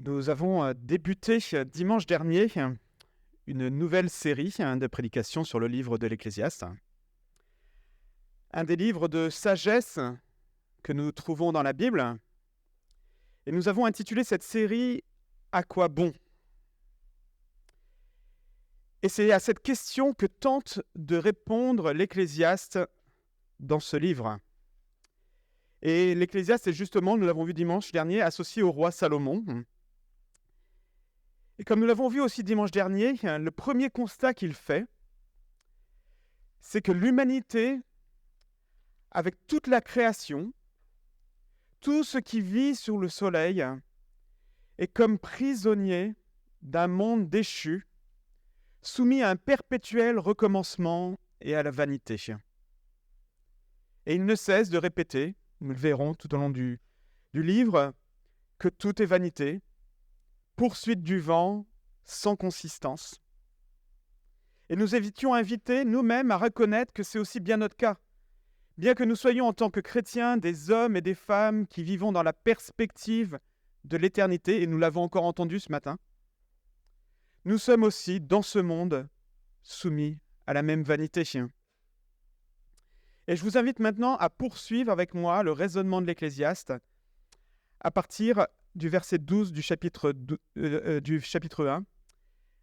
Nous avons débuté dimanche dernier une nouvelle série de prédications sur le livre de l'Ecclésiaste, un des livres de sagesse que nous trouvons dans la Bible. Et nous avons intitulé cette série « À quoi bon ?» Et c'est à cette question que tente de répondre l'Ecclésiaste dans ce livre. Et l'Ecclésiaste est justement, nous l'avons vu dimanche dernier, associé au roi Salomon. Et comme nous l'avons vu aussi dimanche dernier, le premier constat qu'il fait, c'est que l'humanité, avec toute la création, tout ce qui vit sur le soleil, est comme prisonnier d'un monde déchu, soumis à un perpétuel recommencement et à la vanité. Et il ne cesse de répéter, nous le verrons tout au long du livre, que tout est vanité, poursuite du vent sans consistance. Et nous étions invités nous-mêmes à reconnaître que c'est aussi bien notre cas. Bien que nous soyons en tant que chrétiens des hommes et des femmes qui vivons dans la perspective de l'éternité, et nous l'avons encore entendu ce matin, nous sommes aussi dans ce monde soumis à la même vanité. Et je vous invite maintenant à poursuivre avec moi le raisonnement de l'Ecclésiaste à partir du verset 12 du chapitre 1.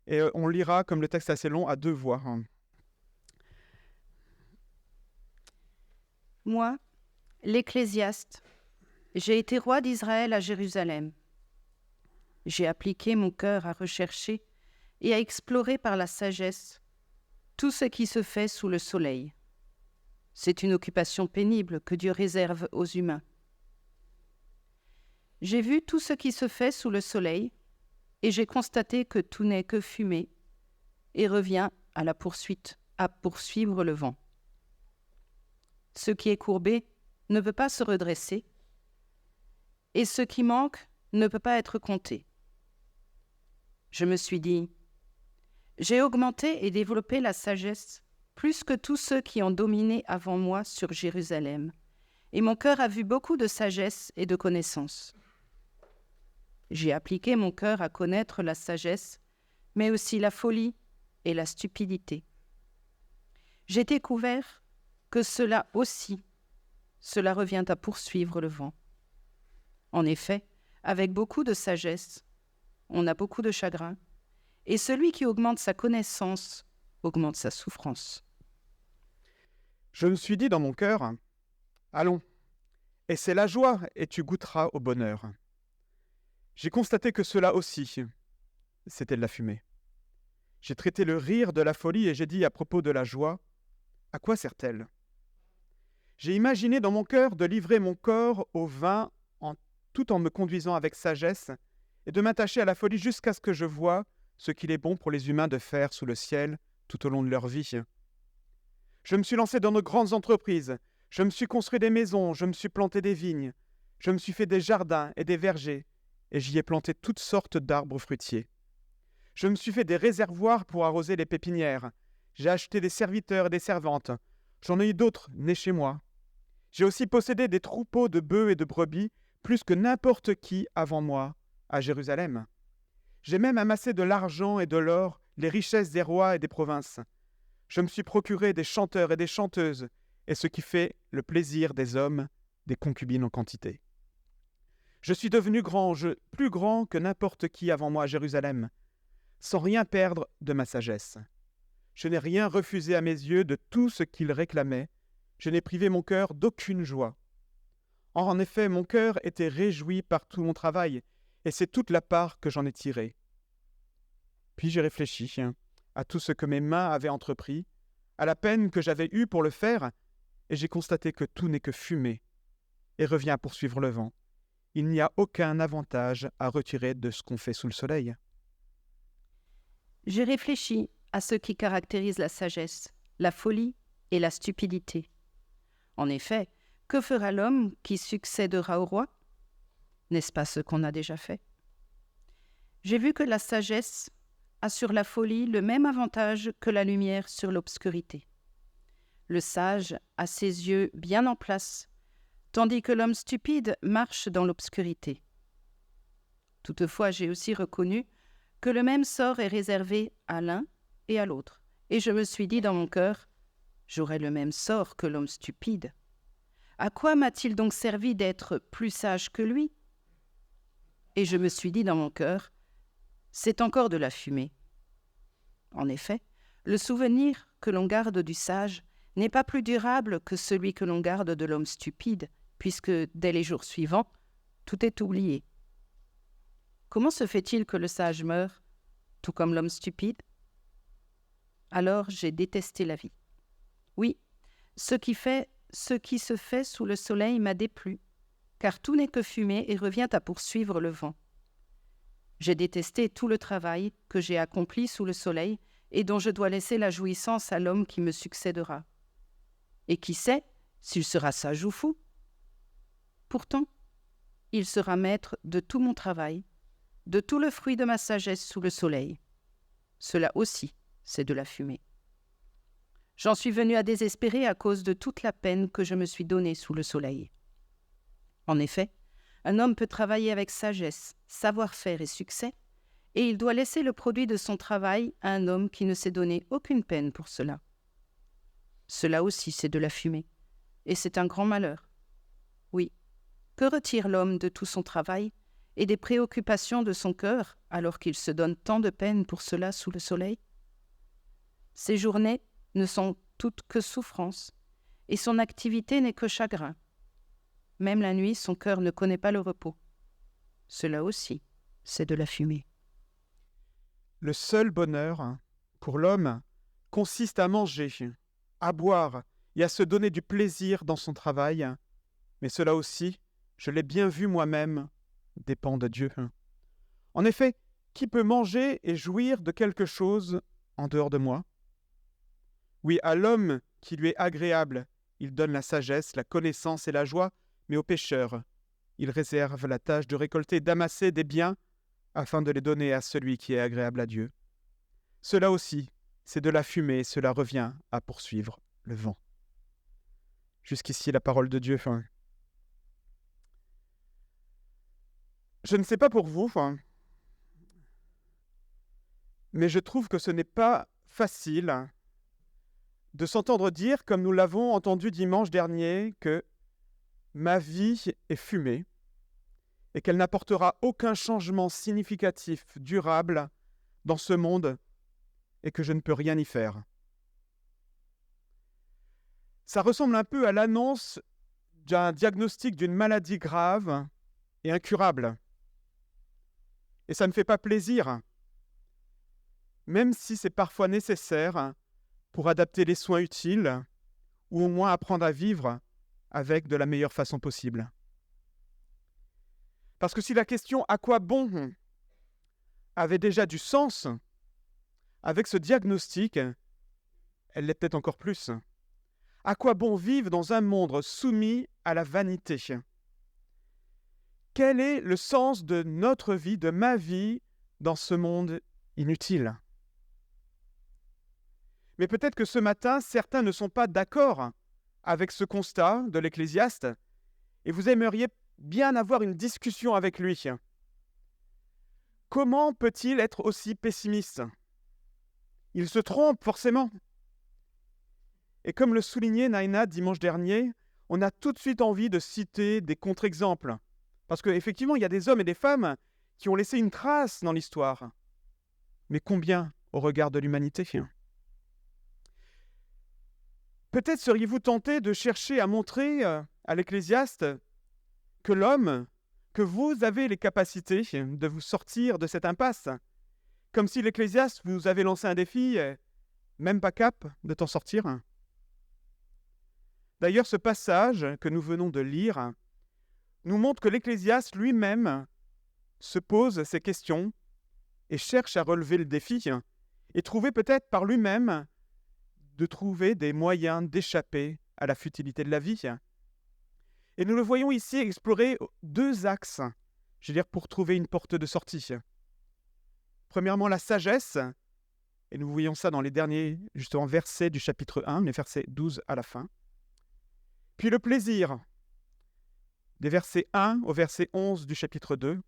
Et on lira, comme le texte est assez long, à deux voix. Moi, l'Ecclésiaste, j'ai été roi d'Israël à Jérusalem. J'ai appliqué mon cœur à rechercher et à explorer par la sagesse tout ce qui se fait sous le soleil. C'est une occupation pénible que Dieu réserve aux humains. J'ai vu tout ce qui se fait sous le soleil et j'ai constaté que tout n'est que fumée et revient à la poursuite, à poursuivre le vent. Ce qui est courbé ne peut pas se redresser et ce qui manque ne peut pas être compté. Je me suis dit, j'ai augmenté et développé la sagesse plus que tous ceux qui ont dominé avant moi sur Jérusalem, et mon cœur a vu beaucoup de sagesse et de connaissance. J'ai appliqué mon cœur à connaître la sagesse, mais aussi la folie et la stupidité. J'ai découvert que cela revient à poursuivre le vent. En effet, avec beaucoup de sagesse, on a beaucoup de chagrin, et celui qui augmente sa connaissance augmente sa souffrance. Je me suis dit dans mon cœur, allons, et c'est la joie, et tu goûteras au bonheur. J'ai constaté que cela aussi, c'était de la fumée. J'ai traité le rire de la folie et j'ai dit à propos de la joie, à quoi sert-elle ? J'ai imaginé dans mon cœur de livrer mon corps au vin tout en me conduisant avec sagesse et de m'attacher à la folie jusqu'à ce que je voie ce qu'il est bon pour les humains de faire sous le ciel tout au long de leur vie. Je me suis lancé dans de grandes entreprises, je me suis construit des maisons, je me suis planté des vignes, je me suis fait des jardins et des vergers, et j'y ai planté toutes sortes d'arbres fruitiers. Je me suis fait des réservoirs pour arroser les pépinières, j'ai acheté des serviteurs et des servantes, j'en ai eu d'autres nés chez moi. J'ai aussi possédé des troupeaux de bœufs et de brebis, plus que n'importe qui avant moi, à Jérusalem. J'ai même amassé de l'argent et de l'or, les richesses des rois et des provinces. Je me suis procuré des chanteurs et des chanteuses, et ce qui fait le plaisir des hommes, des concubines en quantité. Je suis devenu grand, plus grand que n'importe qui avant moi à Jérusalem, sans rien perdre de ma sagesse. Je n'ai rien refusé à mes yeux de tout ce qu'ils réclamaient, je n'ai privé mon cœur d'aucune joie. En effet, mon cœur était réjoui par tout mon travail, et c'est toute la part que j'en ai tirée. Puis j'ai réfléchi à tout ce que mes mains avaient entrepris, à la peine que j'avais eue pour le faire, et j'ai constaté que tout n'est que fumée, et revient à poursuivre le vent. Il n'y a aucun avantage à retirer de ce qu'on fait sous le soleil. J'ai réfléchi à ce qui caractérise la sagesse, la folie et la stupidité. En effet, que fera l'homme qui succédera au roi ? N'est-ce pas ce qu'on a déjà fait ? J'ai vu que la sagesse a sur la folie le même avantage que la lumière sur l'obscurité. Le sage a ses yeux bien en place, tandis que l'homme stupide marche dans l'obscurité. Toutefois, j'ai aussi reconnu que le même sort est réservé à l'un et à l'autre. Et je me suis dit dans mon cœur, j'aurai le même sort que l'homme stupide. À quoi m'a-t-il donc servi d'être plus sage que lui? Et je me suis dit dans mon cœur, c'est encore de la fumée. En effet, le souvenir que l'on garde du sage n'est pas plus durable que celui que l'on garde de l'homme stupide, puisque dès les jours suivants, tout est oublié. Comment se fait-il que le sage meure, tout comme l'homme stupide? Alors j'ai détesté la vie. Oui, ce qui se fait sous le soleil m'a déplu, car tout n'est que fumée et revient à poursuivre le vent. J'ai détesté tout le travail que j'ai accompli sous le soleil et dont je dois laisser la jouissance à l'homme qui me succédera. Et qui sait s'il sera sage ou fou? Pourtant, il sera maître de tout mon travail, de tout le fruit de ma sagesse sous le soleil. Cela aussi, c'est de la fumée. J'en suis venu à désespérer à cause de toute la peine que je me suis donnée sous le soleil. En effet, un homme peut travailler avec sagesse, savoir-faire et succès, et il doit laisser le produit de son travail à un homme qui ne s'est donné aucune peine pour cela. Cela aussi, c'est de la fumée, et c'est un grand malheur. Oui, que retire l'homme de tout son travail et des préoccupations de son cœur alors qu'il se donne tant de peine pour cela sous le soleil? Ses journées ne sont toutes que souffrance, et son activité n'est que chagrin. Même la nuit, son cœur ne connaît pas le repos. Cela aussi, c'est de la fumée. Le seul bonheur pour l'homme consiste à manger, à boire et à se donner du plaisir dans son travail. Mais cela aussi, je l'ai bien vu moi-même, dépend de Dieu. En effet, qui peut manger et jouir de quelque chose en dehors de moi? Oui, à l'homme qui lui est agréable, il donne la sagesse, la connaissance et la joie, mais aux pécheurs, il réserve la tâche de récolter et d'amasser des biens afin de les donner à celui qui est agréable à Dieu. Cela aussi, c'est de la fumée, et cela revient à poursuivre le vent. Jusqu'ici, la parole de Dieu. Je ne sais pas pour vous, mais je trouve que ce n'est pas facile de s'entendre dire, comme nous l'avons entendu dimanche dernier, que ma vie est fumée et qu'elle n'apportera aucun changement significatif, durable dans ce monde et que je ne peux rien y faire. Ça ressemble un peu à l'annonce d'un diagnostic d'une maladie grave et incurable. Et ça ne fait pas plaisir, même si c'est parfois nécessaire pour adapter les soins utiles ou au moins apprendre à vivre avec de la meilleure façon possible. Parce que si la question « à quoi bon ?» avait déjà du sens, avec ce diagnostic, elle l'est peut-être encore plus. À quoi bon vivre dans un monde soumis à la vanité? Quel est le sens de notre vie, de ma vie, dans ce monde inutile? Mais peut-être que ce matin, certains ne sont pas d'accord avec ce constat de l'Ecclésiaste et vous aimeriez bien avoir une discussion avec lui. Comment peut-il être aussi pessimiste? Il se trompe forcément. Et comme le soulignait Naina dimanche dernier, on a tout de suite envie de citer des contre-exemples. Parce qu'effectivement, il y a des hommes et des femmes qui ont laissé une trace dans l'histoire. Mais combien au regard de l'humanité? Peut-être seriez-vous tenté de chercher à montrer à l'Ecclésiaste que l'homme, que vous avez les capacités de vous sortir de cette impasse. Comme si l'Ecclésiaste vous avait lancé un défi, même pas cap de t'en sortir. D'ailleurs, ce passage que nous venons de lire nous montre que l'Ecclésiaste lui-même se pose ces questions et cherche à relever le défi et trouver peut-être par lui-même de trouver des moyens d'échapper à la futilité de la vie. Et nous le voyons ici explorer deux axes, je veux dire, pour trouver une porte de sortie. Premièrement, la sagesse, et nous voyons ça dans les derniers justement versets du chapitre 1, les versets 12 à la fin. Puis le plaisir, des versets 1 au verset 11 du chapitre 2.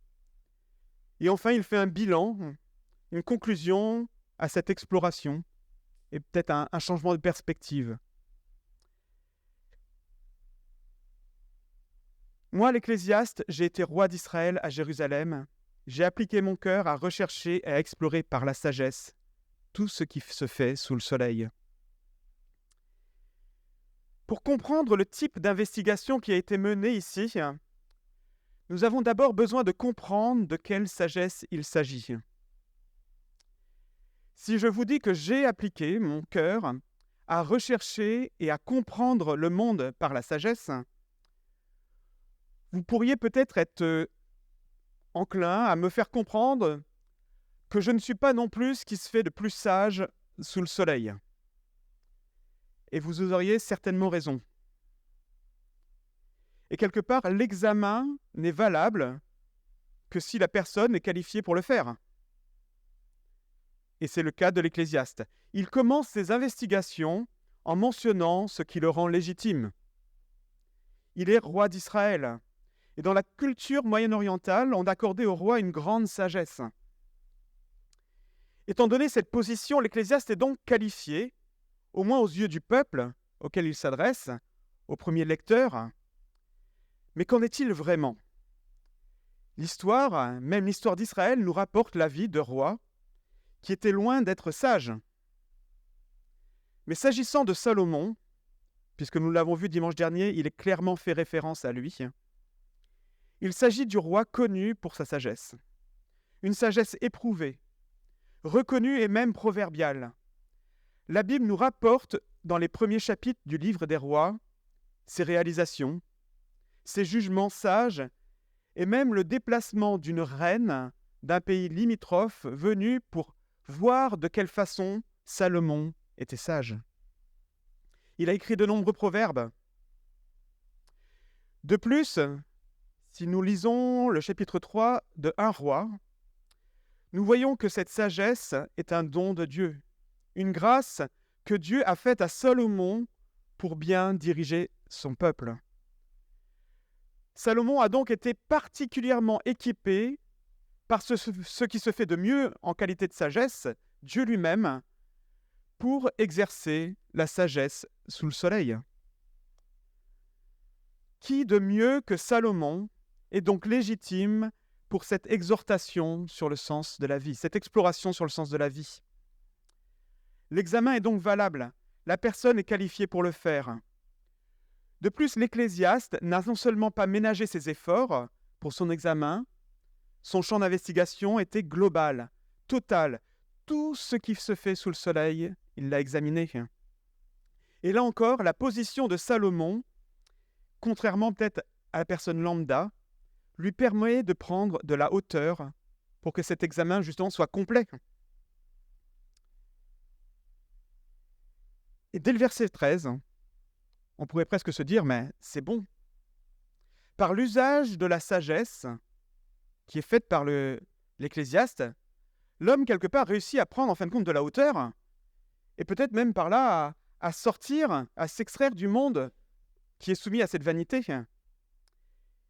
Et enfin, il fait un bilan, une conclusion à cette exploration, et peut-être un changement de perspective. Moi, l'Ecclésiaste, j'ai été roi d'Israël à Jérusalem. J'ai appliqué mon cœur à rechercher et à explorer par la sagesse tout ce qui se fait sous le soleil. Pour comprendre le type d'investigation qui a été menée ici, nous avons d'abord besoin de comprendre de quelle sagesse il s'agit. Si je vous dis que j'ai appliqué mon cœur à rechercher et à comprendre le monde par la sagesse, vous pourriez peut-être être enclin à me faire comprendre que je ne suis pas non plus ce qui se fait de plus sage sous le soleil. Et vous auriez certainement raison. Et quelque part, l'examen n'est valable que si la personne est qualifiée pour le faire. Et c'est le cas de l'Ecclésiaste. Il commence ses investigations en mentionnant ce qui le rend légitime. Il est roi d'Israël. Et dans la culture moyen-orientale, on accordait au roi une grande sagesse. Étant donné cette position, l'Ecclésiaste est donc qualifié, au moins aux yeux du peuple auquel il s'adresse, au premier lecteur. Mais qu'en est-il vraiment ? L'histoire, même l'histoire d'Israël, nous rapporte la vie de rois qui était loin d'être sage. Mais s'agissant de Salomon, puisque nous l'avons vu dimanche dernier, il est clairement fait référence à lui, il s'agit du roi connu pour sa sagesse. Une sagesse éprouvée, reconnue et même proverbiale. La Bible nous rapporte, dans les premiers chapitres du livre des rois, ses réalisations, ses jugements sages, et même le déplacement d'une reine d'un pays limitrophe venue pour voir de quelle façon Salomon était sage. Il a écrit de nombreux proverbes. De plus, si nous lisons le chapitre 3 de 1 Roi, nous voyons que cette sagesse est un don de Dieu, une grâce que Dieu a faite à Salomon pour bien diriger son peuple. Salomon a donc été particulièrement équipé par ce qui se fait de mieux en qualité de sagesse, Dieu lui-même, pour exercer la sagesse sous le soleil. Qui de mieux que Salomon est donc légitime pour cette exhortation sur le sens de la vie, cette exploration sur le sens de la vie? L'examen est donc valable, la personne est qualifiée pour le faire. De plus, l'Ecclésiaste n'a non seulement pas ménagé ses efforts pour son examen, son champ d'investigation était global, total. Tout ce qui se fait sous le soleil, il l'a examiné. Et là encore, la position de Salomon, contrairement peut-être à la personne lambda, lui permet de prendre de la hauteur pour que cet examen justement soit complet. Et dès le verset 13, on pourrait presque se dire, mais c'est bon. Par l'usage de la sagesse qui est faite par l'Ecclésiaste, l'homme, quelque part, réussit à prendre en fin de compte de la hauteur, et peut-être même par là à sortir, à s'extraire du monde qui est soumis à cette vanité.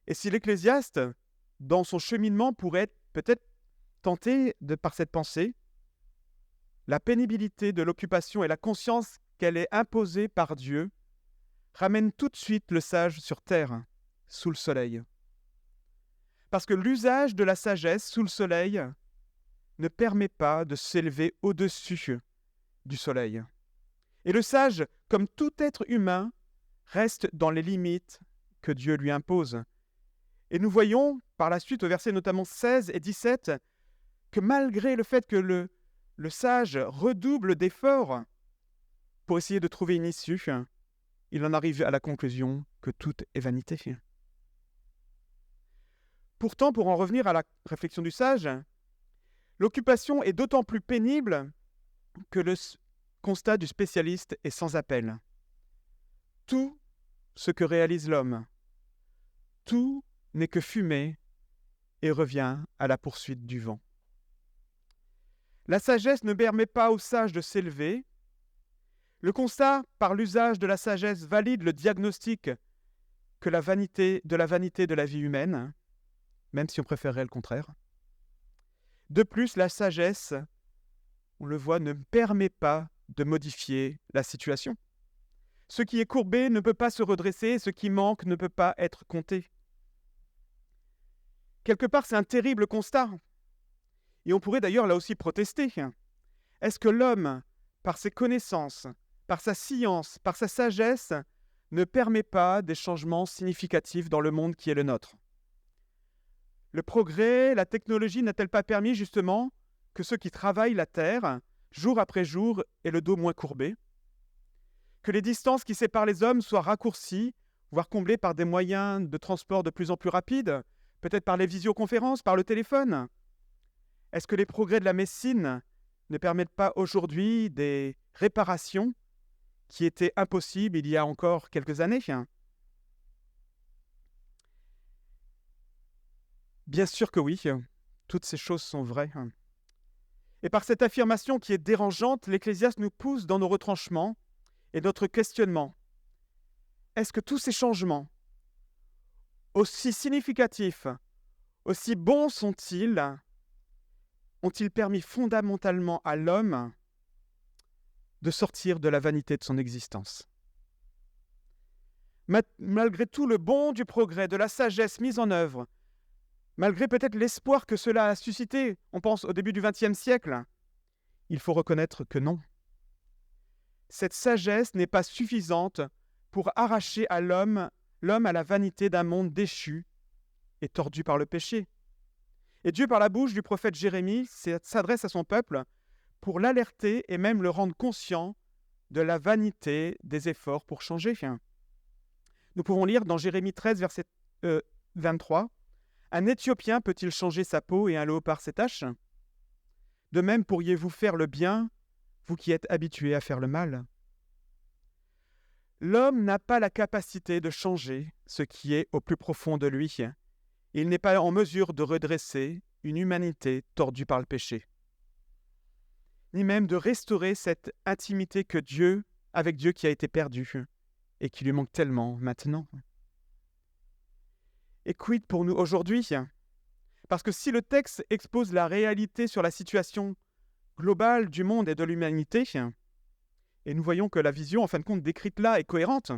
Et si l'Ecclésiaste, dans son cheminement, pourrait être peut-être tenté par cette pensée, la pénibilité de l'occupation et la conscience qu'elle est imposée par Dieu ramène tout de suite le sage sur terre, sous le soleil. Parce que l'usage de la sagesse sous le soleil ne permet pas de s'élever au-dessus du soleil. Et le sage, comme tout être humain, reste dans les limites que Dieu lui impose. Et nous voyons par la suite au verset notamment 16 et 17 que malgré le fait que le sage redouble d'efforts pour essayer de trouver une issue, il en arrive à la conclusion que tout est vanité. Pourtant, pour en revenir à la réflexion du sage, l'occupation est d'autant plus pénible que le constat du spécialiste est sans appel. Tout ce que réalise l'homme, tout n'est que fumée et revient à la poursuite du vent. La sagesse ne permet pas au sage de s'élever. Le constat, par l'usage de la sagesse, valide le diagnostic que la vanité de la vie humaine, même si on préférerait le contraire. De plus, la sagesse, on le voit, ne permet pas de modifier la situation. Ce qui est courbé ne peut pas se redresser, ce qui manque ne peut pas être compté. Quelque part, c'est un terrible constat. Et on pourrait d'ailleurs là aussi protester. Est-ce que l'homme, par ses connaissances, par sa science, par sa sagesse, ne permet pas des changements significatifs dans le monde qui est le nôtre? Le progrès, la technologie n'a-t-elle pas permis justement que ceux qui travaillent la terre, jour après jour, aient le dos moins courbé? Que les distances qui séparent les hommes soient raccourcies, voire comblées par des moyens de transport de plus en plus rapides, peut-être par les visioconférences, par le téléphone? Est-ce que les progrès de la médecine ne permettent pas aujourd'hui des réparations qui étaient impossibles il y a encore quelques années? Bien sûr que oui, toutes ces choses sont vraies. Et par cette affirmation qui est dérangeante, l'Ecclésiaste nous pousse dans nos retranchements et notre questionnement. Est-ce que tous ces changements, aussi significatifs, aussi bons sont-ils, ont-ils permis fondamentalement à l'homme de sortir de la vanité de son existence? Malgré tout le bon du progrès, de la sagesse mise en œuvre, malgré peut-être l'espoir que cela a suscité, on pense au début du XXe siècle, il faut reconnaître que non. Cette sagesse n'est pas suffisante pour arracher à l'homme à la vanité d'un monde déchu et tordu par le péché. Et Dieu, par la bouche du prophète Jérémie, s'adresse à son peuple pour l'alerter et même le rendre conscient de la vanité des efforts pour changer. Nous pouvons lire dans Jérémie 13, verset 23, « Un Éthiopien peut-il changer sa peau et un léopard ses taches? De même pourriez-vous faire le bien, vous qui êtes habitués à faire le mal. » L'homme n'a pas la capacité de changer ce qui est au plus profond de lui. Il n'est pas en mesure de redresser une humanité tordue par le péché, ni même de restaurer cette intimité avec Dieu qui a été perdue et qui lui manque tellement maintenant. Et quid pour nous aujourd'hui? Parce que si le texte expose la réalité sur la situation globale du monde et de l'humanité, et nous voyons que la vision, en fin de compte, décrite là est cohérente,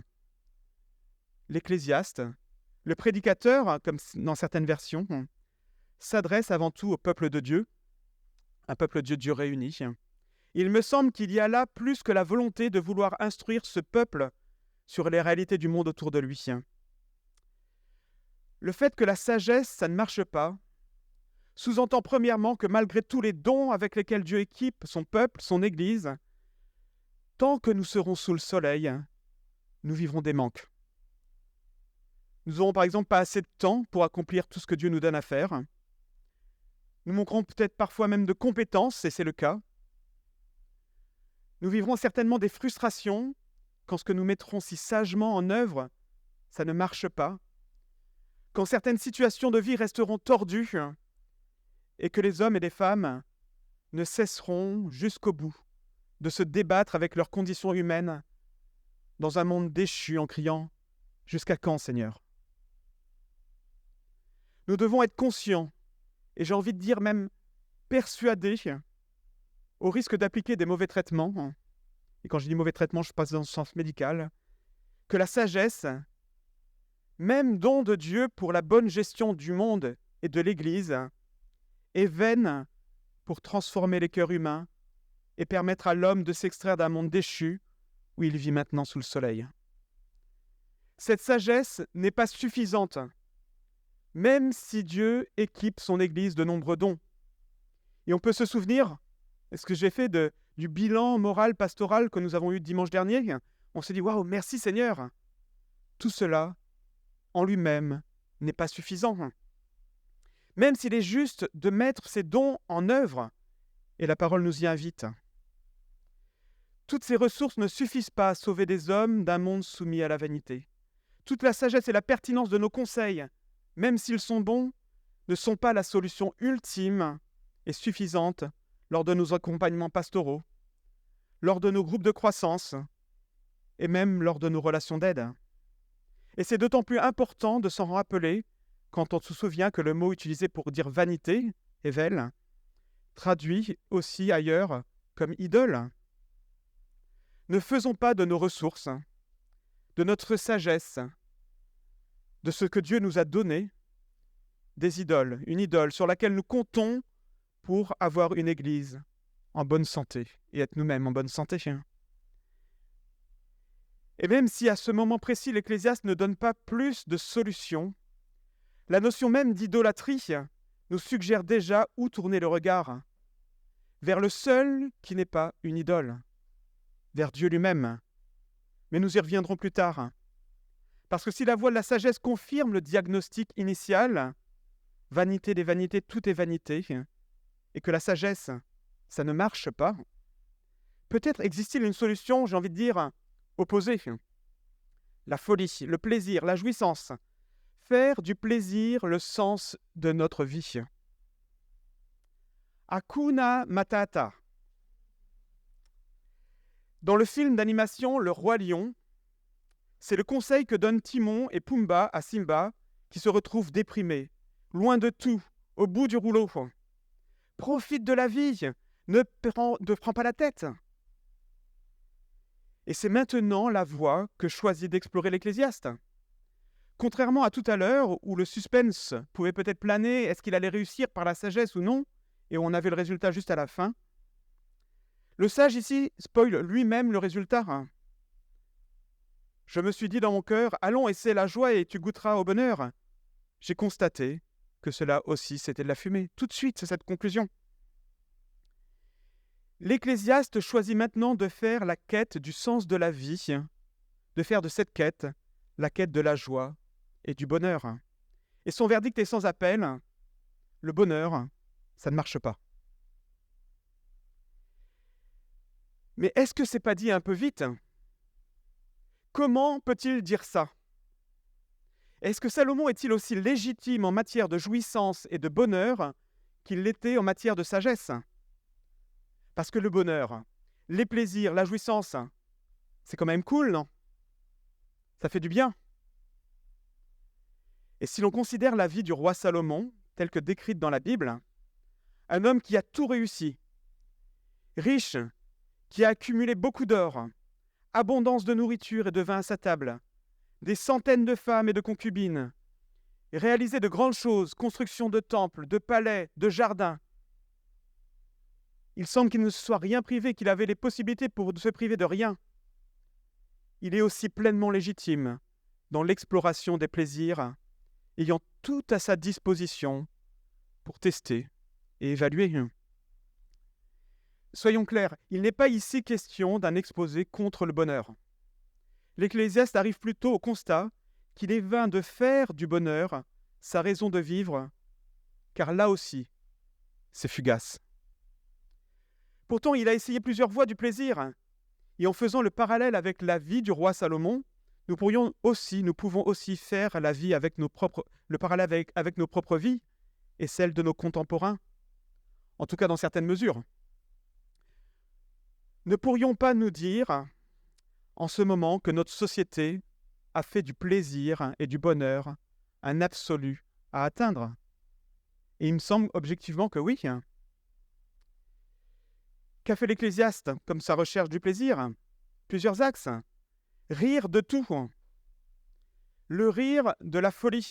l'Ecclésiaste, le prédicateur, comme dans certaines versions, s'adresse avant tout au peuple de Dieu, un peuple de Dieu réuni. Il me semble qu'il y a là plus que la volonté de vouloir instruire ce peuple sur les réalités du monde autour de lui. Le fait que la sagesse, ça ne marche pas, sous-entend premièrement que malgré tous les dons avec lesquels Dieu équipe son peuple, son Église, tant que nous serons sous le soleil, nous vivrons des manques. Nous n'aurons par exemple pas assez de temps pour accomplir tout ce que Dieu nous donne à faire. Nous manquerons peut-être parfois même de compétences, et c'est le cas. Nous vivrons certainement des frustrations quand ce que nous mettrons si sagement en œuvre, ça ne marche pas. Quand certaines situations de vie resteront tordues et que les hommes et les femmes ne cesseront jusqu'au bout de se débattre avec leurs conditions humaines dans un monde déchu en criant « Jusqu'à quand, Seigneur ?» Nous devons être conscients, et j'ai envie de dire même persuadés, au risque d'appliquer des mauvais traitements, et quand je dis mauvais traitements, je passe dans le sens médical, que la sagesse, même don de Dieu pour la bonne gestion du monde et de l'Église, est vaine pour transformer les cœurs humains et permettre à l'homme de s'extraire d'un monde déchu où il vit maintenant sous le soleil. Cette sagesse n'est pas suffisante, même si Dieu équipe son Église de nombreux dons. Et on peut se souvenir, est-ce que j'ai fait du bilan moral pastoral que nous avons eu dimanche dernier? On s'est dit « Waouh, merci Seigneur !» Tout cela, en lui-même, n'est pas suffisant. Même s'il est juste de mettre ces dons en œuvre, et la parole nous y invite. Toutes ces ressources ne suffisent pas à sauver des hommes d'un monde soumis à la vanité. Toute la sagesse et la pertinence de nos conseils, même s'ils sont bons, ne sont pas la solution ultime et suffisante lors de nos accompagnements pastoraux, lors de nos groupes de croissance et même lors de nos relations d'aide. Et c'est d'autant plus important de s'en rappeler quand on se souvient que le mot utilisé pour dire vanité, ével, traduit aussi ailleurs comme idole. Ne faisons pas de nos ressources, de notre sagesse, de ce que Dieu nous a donné, des idoles, une idole sur laquelle nous comptons pour avoir une église en bonne santé et être nous-mêmes en bonne santé. Et même si à ce moment précis l'Ecclésiaste ne donne pas plus de solutions, la notion même d'idolâtrie nous suggère déjà où tourner le regard, vers le seul qui n'est pas une idole, vers Dieu lui-même. Mais nous y reviendrons plus tard. Parce que si la voie de la sagesse confirme le diagnostic initial, vanité des vanités, tout est vanité, et que la sagesse, ça ne marche pas, peut-être existe-t-il une solution, j'ai envie de dire, opposée. La folie, le plaisir, la jouissance. Faire du plaisir le sens de notre vie. Hakuna Matata. Dans le film d'animation Le Roi Lion, c'est le conseil que donnent Timon et Pumba à Simba, qui se retrouve déprimé, loin de tout, au bout du rouleau. Profite de la vie, ne prends pas la tête. Et c'est maintenant la voie que choisit d'explorer l'Ecclésiaste. Contrairement à tout à l'heure, où le suspense pouvait peut-être planer, est-ce qu'il allait réussir par la sagesse ou non, et on avait le résultat juste à la fin, le sage ici spoile lui-même le résultat. Je me suis dit dans mon cœur, allons, essaie la joie et tu goûteras au bonheur. J'ai constaté que cela aussi c'était de la fumée. Tout de suite, c'est cette conclusion. L'Ecclésiaste choisit maintenant de faire la quête du sens de la vie, de faire de cette quête la quête de la joie et du bonheur. Et son verdict est sans appel, le bonheur, ça ne marche pas. Mais est-ce que c'est pas dit un peu vite ? Comment peut-il dire ça ? Est-ce que Salomon est-il aussi légitime en matière de jouissance et de bonheur qu'il l'était en matière de sagesse ? Parce que le bonheur, les plaisirs, la jouissance, c'est quand même cool, non ? Ça fait du bien. Et si l'on considère la vie du roi Salomon, telle que décrite dans la Bible, un homme qui a tout réussi, riche, qui a accumulé beaucoup d'or, abondance de nourriture et de vin à sa table, des centaines de femmes et de concubines, réalisé de grandes choses, construction de temples, de palais, de jardins. Il semble qu'il ne se soit rien privé, qu'il avait les possibilités pour se priver de rien. Il est aussi pleinement légitime dans l'exploration des plaisirs, ayant tout à sa disposition pour tester et évaluer. Soyons clairs, il n'est pas ici question d'un exposé contre le bonheur. L'Ecclésiaste arrive plutôt au constat qu'il est vain de faire du bonheur sa raison de vivre, car là aussi, c'est fugace. Pourtant, il a essayé plusieurs voies du plaisir, et en faisant le parallèle avec la vie du roi Salomon, nous pouvons aussi faire la vie avec le parallèle avec nos propres vies et celles de nos contemporains, en tout cas dans certaines mesures. Ne pourrions pas nous dire, en ce moment, que notre société a fait du plaisir et du bonheur un absolu à atteindre ? Et il me semble objectivement que oui. Qu'a fait l'Ecclésiaste comme sa recherche du plaisir ? Plusieurs axes. Rire de tout. Le rire de la folie.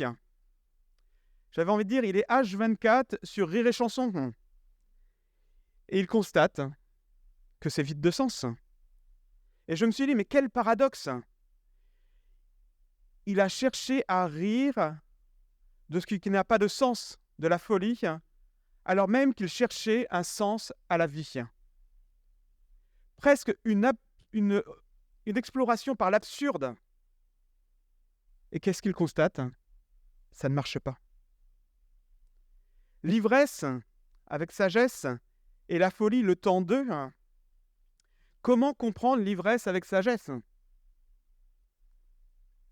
J'avais envie de dire, il est H24 sur Rire et Chanson. Et il constate que c'est vide de sens. Et je me suis dit, mais quel paradoxe ! Il a cherché à rire de ce qui n'a pas de sens, de la folie, alors même qu'il cherchait un sens à la vie. Presque une exploration par l'absurde. Et qu'est-ce qu'il constate ? Ça ne marche pas. L'ivresse, avec sagesse, et la folie, le temps d'eux. Comment comprendre l'ivresse avec sagesse ?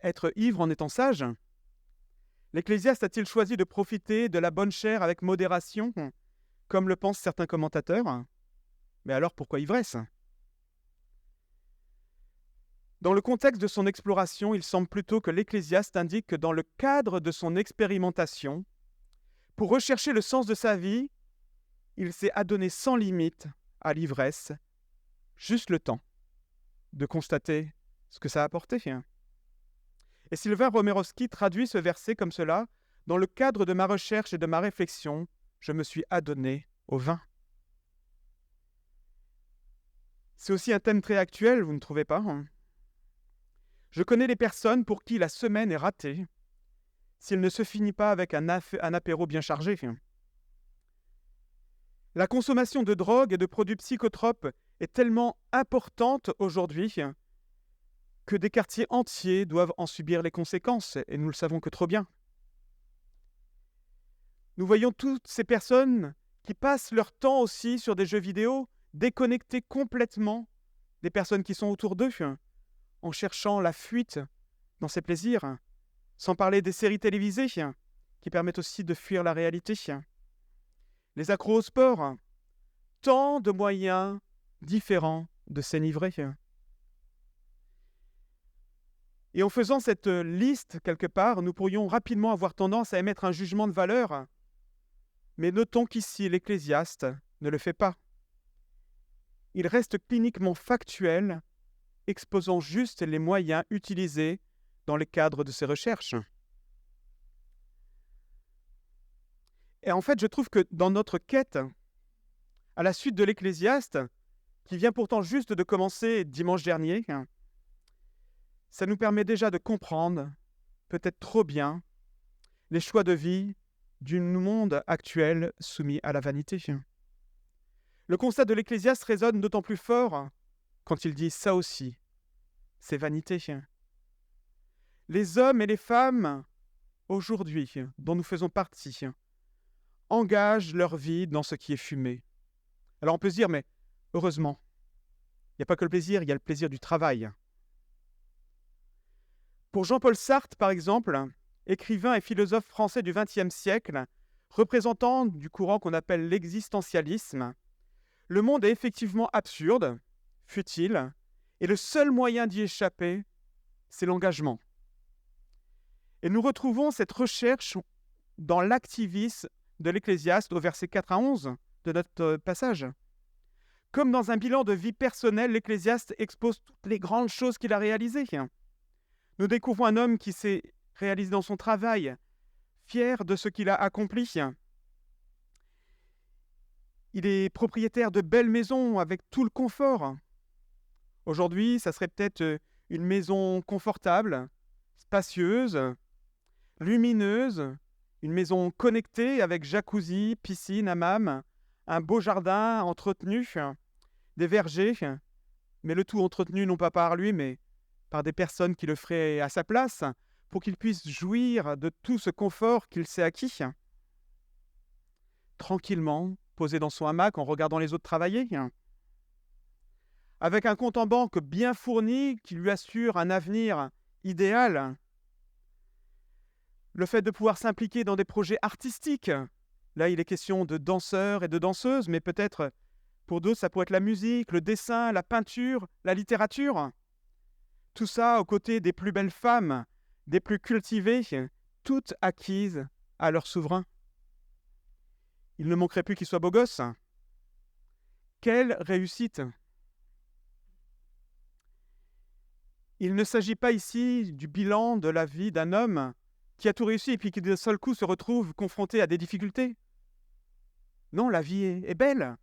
Être ivre en étant sage ? L'Ecclésiaste a-t-il choisi de profiter de la bonne chair avec modération, comme le pensent certains commentateurs ? Mais alors pourquoi ivresse ? Dans le contexte de son exploration, il semble plutôt que l'Ecclésiaste indique que dans le cadre de son expérimentation, pour rechercher le sens de sa vie, il s'est adonné sans limite à l'ivresse, juste le temps de constater ce que ça a apporté. Et Sylvain Romerowski traduit ce verset comme cela: « Dans le cadre de ma recherche et de ma réflexion, je me suis adonné au vin. » C'est aussi un thème très actuel, vous ne trouvez pas? Je connais les personnes pour qui la semaine est ratée s'il ne se finit pas avec un apéro bien chargé. La consommation de drogue et de produits psychotropes est tellement importante aujourd'hui que des quartiers entiers doivent en subir les conséquences, et nous le savons que trop bien. Nous voyons toutes ces personnes qui passent leur temps aussi sur des jeux vidéo, déconnectés complètement des personnes qui sont autour d'eux, en cherchant la fuite dans ces plaisirs, sans parler des séries télévisées qui permettent aussi de fuir la réalité. Les accros au sport, tant de moyens différents de s'enivrer. Et en faisant cette liste, quelque part, nous pourrions rapidement avoir tendance à émettre un jugement de valeur. Mais notons qu'ici, l'Ecclésiaste ne le fait pas. Il reste cliniquement factuel, exposant juste les moyens utilisés dans le cadre de ses recherches. Et en fait, je trouve que dans notre quête, à la suite de l'Ecclésiaste, qui vient pourtant juste de commencer dimanche dernier, ça nous permet déjà de comprendre, peut-être trop bien, les choix de vie du monde actuel soumis à la vanité. Le constat de l'Ecclésiaste résonne d'autant plus fort quand il dit ça aussi, c'est vanité. Les hommes et les femmes, aujourd'hui, dont nous faisons partie, engagent leur vie dans ce qui est fumé. Alors on peut se dire, mais heureusement, il n'y a pas que le plaisir, il y a le plaisir du travail. Pour Jean-Paul Sartre, par exemple, écrivain et philosophe français du XXe siècle, représentant du courant qu'on appelle l'existentialisme, le monde est effectivement absurde, futile, et le seul moyen d'y échapper, c'est l'engagement. Et nous retrouvons cette recherche dans l'activisme de l'Ecclésiaste au verset 4 à 11 de notre passage. Comme dans un bilan de vie personnelle, l'Ecclésiaste expose toutes les grandes choses qu'il a réalisées. Nous découvrons un homme qui s'est réalisé dans son travail, fier de ce qu'il a accompli. Il est propriétaire de belles maisons avec tout le confort. Aujourd'hui, ça serait peut-être une maison confortable, spacieuse, lumineuse, une maison connectée avec jacuzzi, piscine, hammam, un beau jardin entretenu, des vergers, mais le tout entretenu non pas par lui, mais par des personnes qui le feraient à sa place, pour qu'il puisse jouir de tout ce confort qu'il s'est acquis. Tranquillement, posé dans son hamac en regardant les autres travailler. Avec un compte en banque bien fourni qui lui assure un avenir idéal. Le fait de pouvoir s'impliquer dans des projets artistiques. Là, il est question de danseurs et de danseuses, mais peut-être pour d'autres, ça pourrait être la musique, le dessin, la peinture, la littérature. Tout ça aux côtés des plus belles femmes, des plus cultivées, toutes acquises à leur souverain. Il ne manquerait plus qu'il soit beau gosse. Quelle réussite! Il ne s'agit pas ici du bilan de la vie d'un homme qui a tout réussi et puis qui d'un seul coup se retrouve confronté à des difficultés. Non, la vie est belle.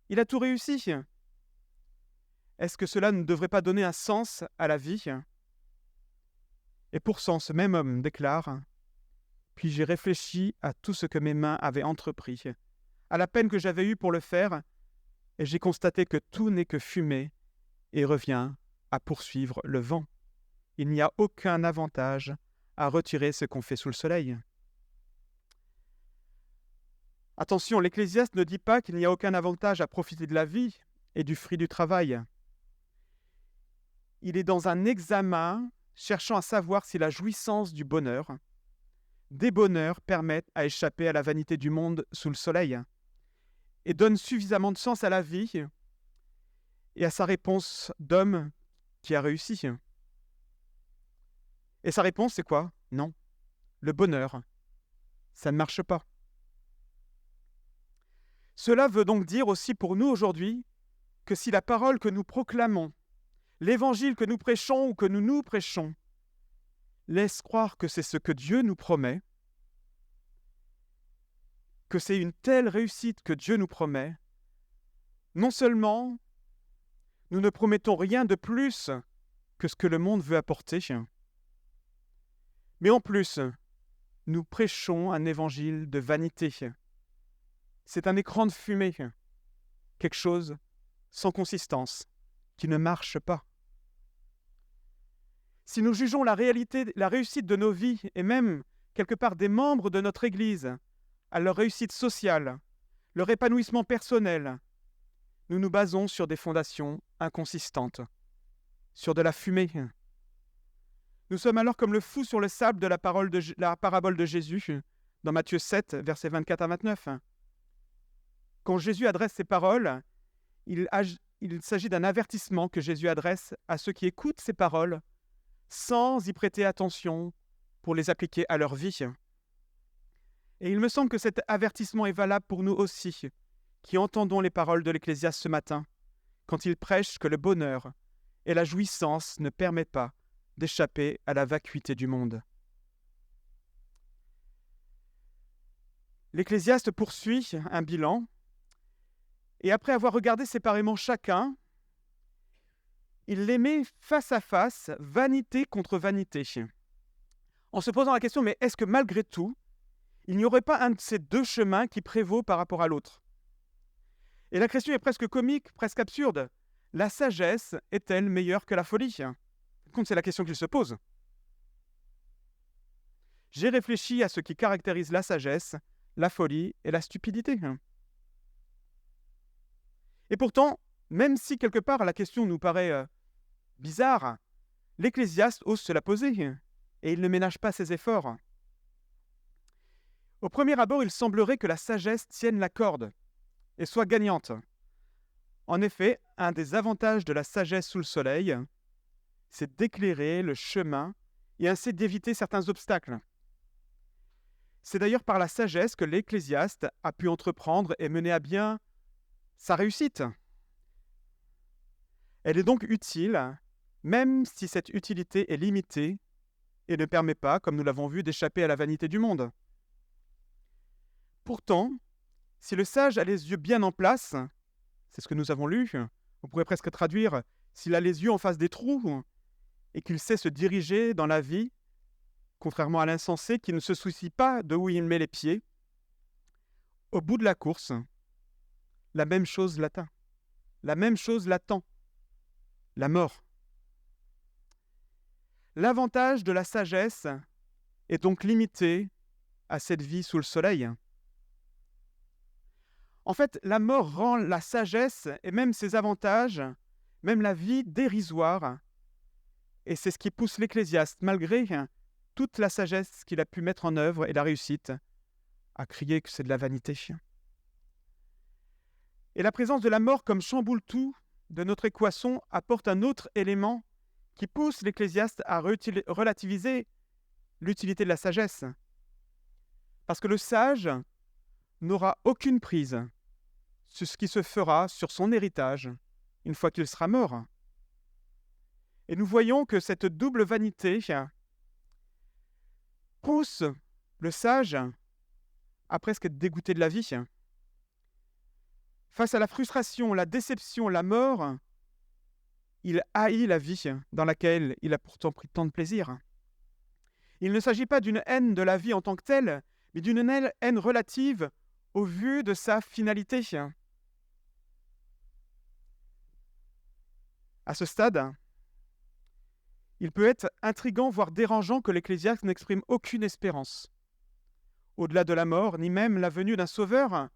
Il a tout réussi. Est-ce que cela ne devrait pas donner un sens à la vie? Et pourtant, ce même homme déclare: « Puis j'ai réfléchi à tout ce que mes mains avaient entrepris, à la peine que j'avais eue pour le faire, et j'ai constaté que tout n'est que fumée et revient à poursuivre le vent. Il n'y a aucun avantage à retirer ce qu'on fait sous le soleil. » Attention, l'Ecclésiaste ne dit pas qu'il n'y a aucun avantage à profiter de la vie et du fruit du travail. Il est dans un examen cherchant à savoir si la jouissance du bonheur, des bonheurs permettent à échapper à la vanité du monde sous le soleil et donne suffisamment de sens à la vie et à sa réponse d'homme qui a réussi. Et sa réponse, c'est quoi? Non. Le bonheur, ça ne marche pas. Cela veut donc dire aussi pour nous aujourd'hui que si la parole que nous proclamons, l'évangile que nous prêchons ou que nous prêchons, laisse croire que c'est ce que Dieu nous promet, que c'est une telle réussite que Dieu nous promet, non seulement nous ne promettons rien de plus que ce que le monde veut apporter, mais en plus, nous prêchons un évangile de vanité. C'est un écran de fumée, quelque chose sans consistance, qui ne marche pas. Si nous jugeons la réussite de nos vies et même quelque part des membres de notre Église à leur réussite sociale, leur épanouissement personnel, nous nous basons sur des fondations inconsistantes, sur de la fumée. Nous sommes alors comme le fou sur le sable de la parabole de Jésus, dans Matthieu 7, versets 24 à 29. Quand Jésus adresse ces paroles, il s'agit d'un avertissement que Jésus adresse à ceux qui écoutent ces paroles sans y prêter attention pour les appliquer à leur vie. Et il me semble que cet avertissement est valable pour nous aussi, qui entendons les paroles de l'Ecclésiaste ce matin, quand il prêche que le bonheur et la jouissance ne permettent pas d'échapper à la vacuité du monde. L'Ecclésiaste poursuit un bilan, et après avoir regardé séparément chacun, il les met face à face, vanité contre vanité, en se posant la question, mais est-ce que malgré tout, il n'y aurait pas un de ces deux chemins qui prévaut par rapport à l'autre? Et la question est presque comique, presque absurde. La sagesse est-elle meilleure que la folie? C'est la question qu'il se pose. J'ai réfléchi à ce qui caractérise la sagesse, la folie et la stupidité. Et pourtant, même si quelque part la question nous paraît bizarre, l'Ecclésiaste ose se la poser, et il ne ménage pas ses efforts. Au premier abord, il semblerait que la sagesse tienne la corde et soit gagnante. En effet, un des avantages de la sagesse sous le soleil, c'est d'éclairer le chemin et ainsi d'éviter certains obstacles. C'est d'ailleurs par la sagesse que l'Ecclésiaste a pu entreprendre et mener à bien sa réussite. Elle est donc utile, même si cette utilité est limitée et ne permet pas, comme nous l'avons vu, d'échapper à la vanité du monde. Pourtant, si le sage a les yeux bien en place, c'est ce que nous avons lu, on pourrait presque traduire « s'il a les yeux en face des trous » et qu'il sait se diriger dans la vie, contrairement à l'insensé qui ne se soucie pas de où il met les pieds, au bout de la course, la même chose l'attend. La même chose l'attend. La mort. L'avantage de la sagesse est donc limité à cette vie sous le soleil. En fait, la mort rend la sagesse et même ses avantages, même la vie dérisoire. Et c'est ce qui pousse l'Ecclésiaste, malgré toute la sagesse qu'il a pu mettre en œuvre et la réussite, à crier que c'est de la vanité. Et la présence de la mort comme chamboule tout de notre équation apporte un autre élément qui pousse l'Ecclésiaste à relativiser l'utilité de la sagesse. Parce que le sage n'aura aucune prise sur ce qui se fera sur son héritage une fois qu'il sera mort. Et nous voyons que cette double vanité pousse le sage à presque être dégoûté de la vie. Face à la frustration, la déception, la mort, il haït la vie dans laquelle il a pourtant pris tant de plaisir. Il ne s'agit pas d'une haine de la vie en tant que telle, mais d'une haine relative au vu de sa finalité. À ce stade, il peut être intriguant, voire dérangeant que l'Ecclésiaste n'exprime aucune espérance, au-delà de la mort, ni même la venue d'un sauveur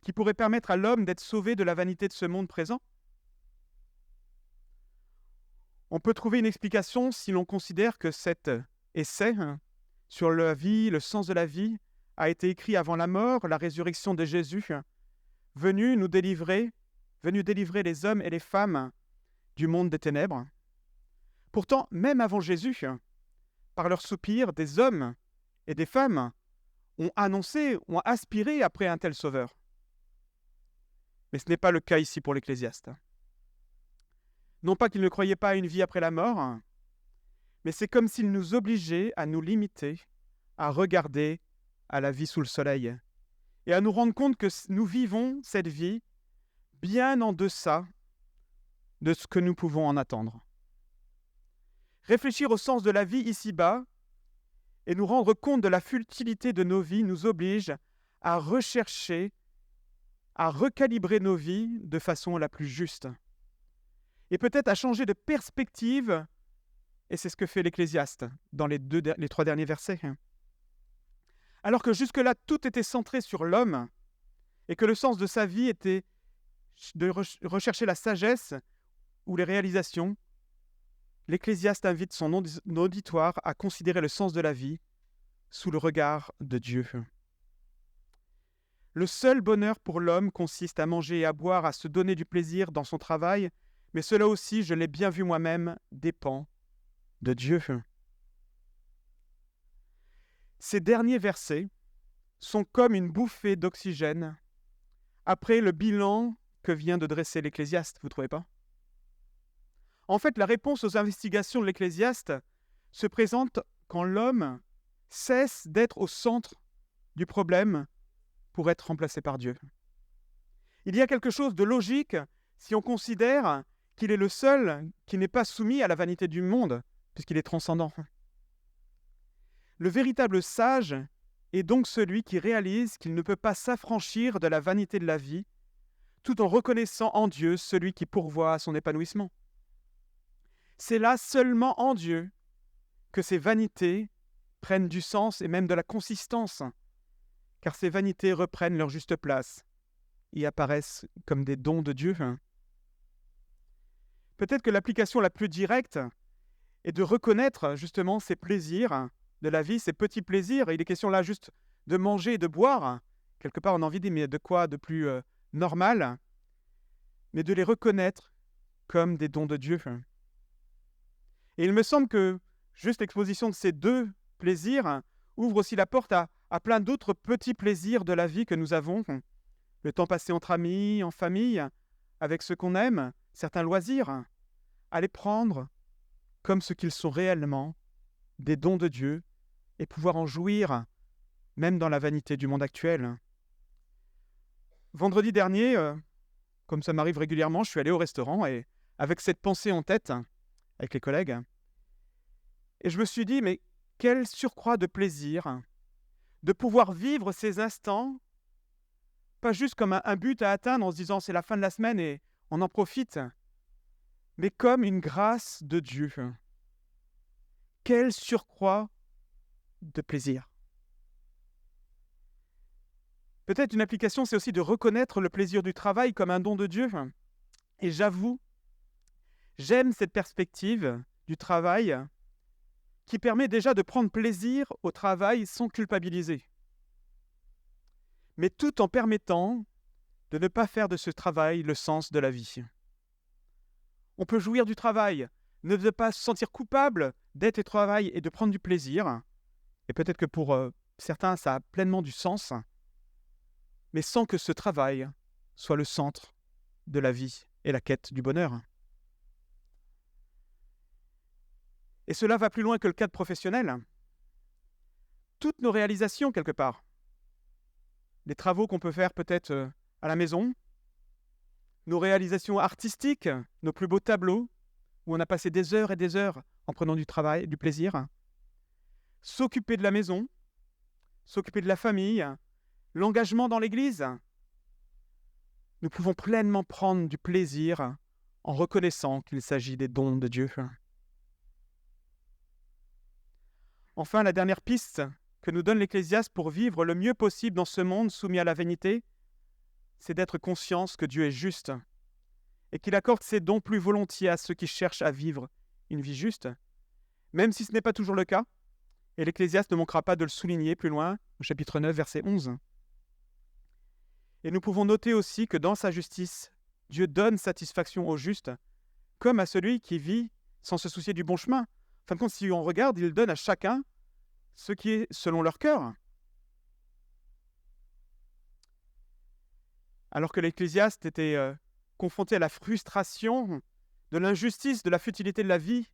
qui pourrait permettre à l'homme d'être sauvé de la vanité de ce monde présent. On peut trouver une explication si l'on considère que cet essai sur la vie, le sens de la vie, a été écrit avant la mort, la résurrection de Jésus, venu délivrer les hommes et les femmes du monde des ténèbres. Pourtant, même avant Jésus, par leurs soupirs, des hommes et des femmes ont annoncé, ont aspiré après un tel sauveur. Mais ce n'est pas le cas ici pour l'Ecclésiaste. Non pas qu'il ne croyait pas à une vie après la mort, mais c'est comme s'il nous obligeait à nous limiter, à regarder à la vie sous le soleil, et à nous rendre compte que nous vivons cette vie bien en deçà de ce que nous pouvons en attendre. Réfléchir au sens de la vie ici-bas et nous rendre compte de la futilité de nos vies nous oblige à rechercher, à recalibrer nos vies de façon la plus juste. Et peut-être à changer de perspective, et c'est ce que fait l'Ecclésiaste dans les 3 derniers versets. Alors que jusque-là, tout était centré sur l'homme, et que le sens de sa vie était de rechercher la sagesse ou les réalisations, l'Ecclésiaste invite son auditoire à considérer le sens de la vie sous le regard de Dieu. Le seul bonheur pour l'homme consiste à manger et à boire, à se donner du plaisir dans son travail, mais cela aussi, je l'ai bien vu moi-même, dépend de Dieu. Ces derniers versets sont comme une bouffée d'oxygène après le bilan que vient de dresser l'Ecclésiaste, vous ne trouvez pas ? En fait, la réponse aux investigations de l'Ecclésiaste se présente quand l'homme cesse d'être au centre du problème pour être remplacé par Dieu. Il y a quelque chose de logique si on considère qu'il est le seul qui n'est pas soumis à la vanité du monde, puisqu'il est transcendant. Le véritable sage est donc celui qui réalise qu'il ne peut pas s'affranchir de la vanité de la vie, tout en reconnaissant en Dieu celui qui pourvoit à son épanouissement. C'est là seulement en Dieu que ces vanités prennent du sens et même de la consistance, car ces vanités reprennent leur juste place et apparaissent comme des dons de Dieu. Peut-être que l'application la plus directe est de reconnaître justement ces plaisirs de la vie, ces petits plaisirs. Il est question là juste de manger et de boire. Quelque part, on a envie de dire, mais de quoi de plus normal, mais de les reconnaître comme des dons de Dieu. Et il me semble que juste l'exposition de ces deux plaisirs ouvre aussi la porte à plein d'autres petits plaisirs de la vie que nous avons. Le temps passé entre amis, en famille, avec ceux qu'on aime, certains loisirs, à les prendre comme ce qu'ils sont réellement, des dons de Dieu, et pouvoir en jouir, même dans la vanité du monde actuel. Vendredi dernier, comme ça m'arrive régulièrement, je suis allé au restaurant, et avec cette pensée en tête, avec les collègues, et je me suis dit, mais quel surcroît de plaisir de pouvoir vivre ces instants, pas juste comme un but à atteindre en se disant c'est la fin de la semaine et on en profite, mais comme une grâce de Dieu. Quel surcroît de plaisir. Peut-être une application, c'est aussi de reconnaître le plaisir du travail comme un don de Dieu. Et j'avoue, j'aime cette perspective du travail qui permet déjà de prendre plaisir au travail sans culpabiliser, mais tout en permettant de ne pas faire de ce travail le sens de la vie. On peut jouir du travail, ne pas se sentir coupable d'être au travail et de prendre du plaisir, et peut-être que pour certains, ça a pleinement du sens, mais sans que ce travail soit le centre de la vie et la quête du bonheur. Et cela va plus loin que le cadre professionnel. Toutes nos réalisations, quelque part, les travaux qu'on peut faire peut-être à la maison, nos réalisations artistiques, nos plus beaux tableaux, où on a passé des heures et des heures en prenant du travail, du plaisir, s'occuper de la maison, s'occuper de la famille, l'engagement dans l'Église. Nous pouvons pleinement prendre du plaisir en reconnaissant qu'il s'agit des dons de Dieu. Enfin, la dernière piste que nous donne l'Ecclésiaste pour vivre le mieux possible dans ce monde soumis à la vanité, c'est d'être conscient que Dieu est juste et qu'il accorde ses dons plus volontiers à ceux qui cherchent à vivre une vie juste, même si ce n'est pas toujours le cas. Et l'Ecclésiaste ne manquera pas de le souligner plus loin, au chapitre 9, verset 11. Et nous pouvons noter aussi que dans sa justice, Dieu donne satisfaction au juste, comme à celui qui vit sans se soucier du bon chemin. En fin de compte, si on regarde, il donne à chacun ce qui est selon leur cœur. Alors que l'Ecclésiaste était confronté à la frustration, de l'injustice, de la futilité de la vie,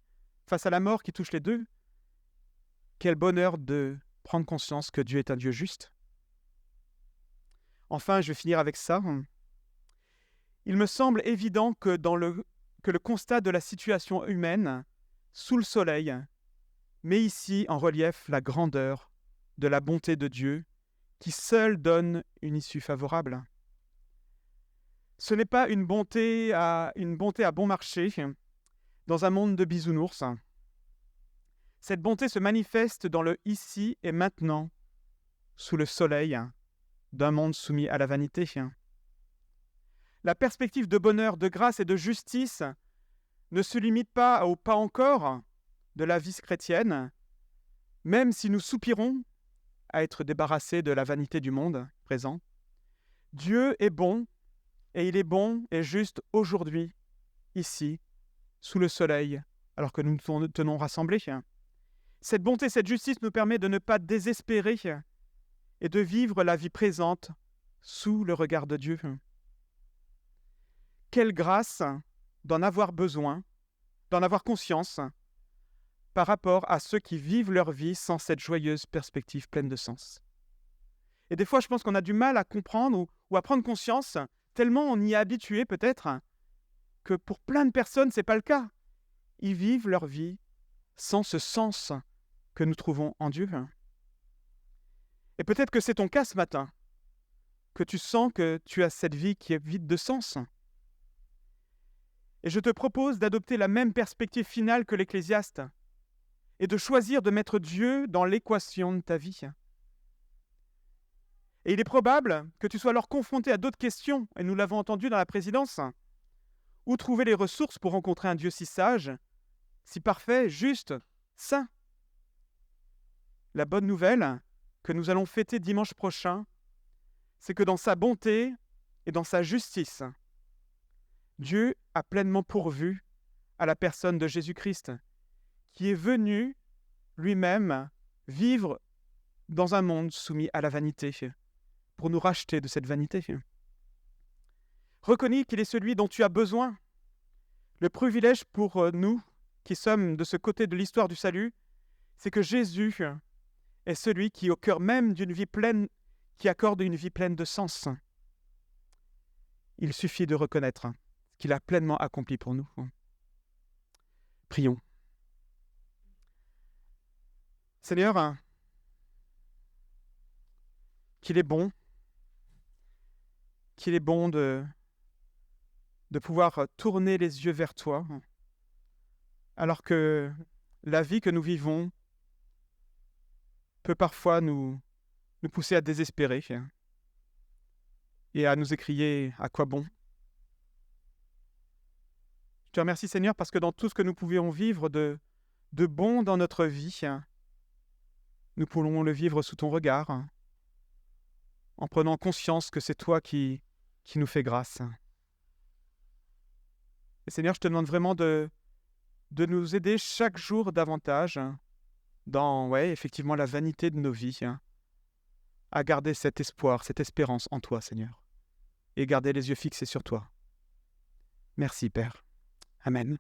face à la mort qui touche les deux, quel bonheur de prendre conscience que Dieu est un Dieu juste. Enfin, je vais finir avec ça. Il me semble évident que le constat de la situation humaine, sous le soleil, met ici en relief la grandeur de la bonté de Dieu, qui seul donne une issue favorable. Ce n'est pas une bonté à bon marché, dans un monde de bisounours. Cette bonté se manifeste dans le ici et maintenant, sous le soleil d'un monde soumis à la vanité. La perspective de bonheur, de grâce et de justice ne se limite pas au pas encore de la vie chrétienne, même si nous soupirons à être débarrassés de la vanité du monde présent. Dieu est bon, et il est bon et juste aujourd'hui, ici, sous le soleil, alors que nous nous tenons rassemblés. Cette bonté, cette justice nous permet de ne pas désespérer et de vivre la vie présente sous le regard de Dieu. Quelle grâce d'en avoir besoin, d'en avoir conscience, par rapport à ceux qui vivent leur vie sans cette joyeuse perspective pleine de sens. Et des fois, je pense qu'on a du mal à comprendre ou à prendre conscience, tellement on y est habitué peut-être, que pour plein de personnes, ce n'est pas le cas. Ils vivent leur vie sans ce sens que nous trouvons en Dieu. Et peut-être que c'est ton cas ce matin, que tu sens que tu as cette vie qui est vide de sens. Et je te propose d'adopter la même perspective finale que l'Ecclésiaste et de choisir de mettre Dieu dans l'équation de ta vie. Et il est probable que tu sois alors confronté à d'autres questions, et nous l'avons entendu dans la présidence. Où trouver les ressources pour rencontrer un Dieu si sage, si parfait, juste, saint? La bonne nouvelle que nous allons fêter dimanche prochain, c'est que dans sa bonté et dans sa justice, Dieu a pleinement pourvu à la personne de Jésus-Christ, qui est venu lui-même vivre dans un monde soumis à la vanité, pour nous racheter de cette vanité. Reconnais qu'il est celui dont tu as besoin. Le privilège pour nous, qui sommes de ce côté de l'histoire du salut, c'est que Jésus est celui qui, au cœur même d'une vie pleine, qui accorde une vie pleine de sens. Il suffit de reconnaître ce qu'il a pleinement accompli pour nous. Prions. Seigneur, qu'il est bon de pouvoir tourner les yeux vers toi, alors que la vie que nous vivons peut parfois nous pousser à désespérer et à nous écrier « à quoi bon ?» Je te remercie Seigneur parce que dans tout ce que nous pouvions vivre de bon dans notre vie, nous pouvons le vivre sous ton regard, en prenant conscience que c'est toi qui nous fais grâce. Et Seigneur, je te demande vraiment de nous aider chaque jour davantage dans, effectivement, la vanité de nos vies, à garder cet espoir, cette espérance en toi, Seigneur, et garder les yeux fixés sur toi. Merci, Père. Amen.